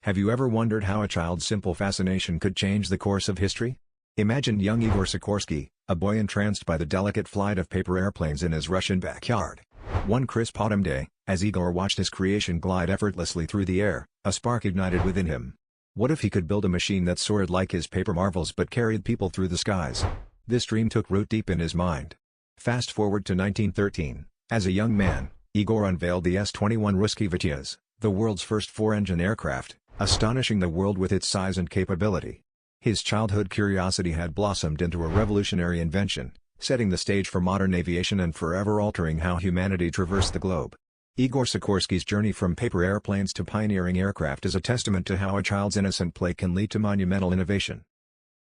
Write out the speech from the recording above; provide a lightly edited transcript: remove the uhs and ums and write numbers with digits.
Have you ever wondered how a child's simple fascination could change the course of history? Imagine young Igor Sikorsky, a boy entranced by the delicate flight of paper airplanes in his Russian backyard. One crisp autumn day, as Igor watched his creation glide effortlessly through the air, a spark ignited within him. What if he could build a machine that soared like his paper marvels but carried people through the skies? This dream took root deep in his mind. Fast forward to 1913, as a young man, Igor unveiled the S-21 Ruski Vityaz, the world's first four-engine aircraft, astonishing the world with its size and capability. His childhood curiosity had blossomed into a revolutionary invention, setting the stage for modern aviation and forever altering how humanity traversed the globe. Igor Sikorsky's journey from paper airplanes to pioneering aircraft is a testament to how a child's innocent play can lead to monumental innovation.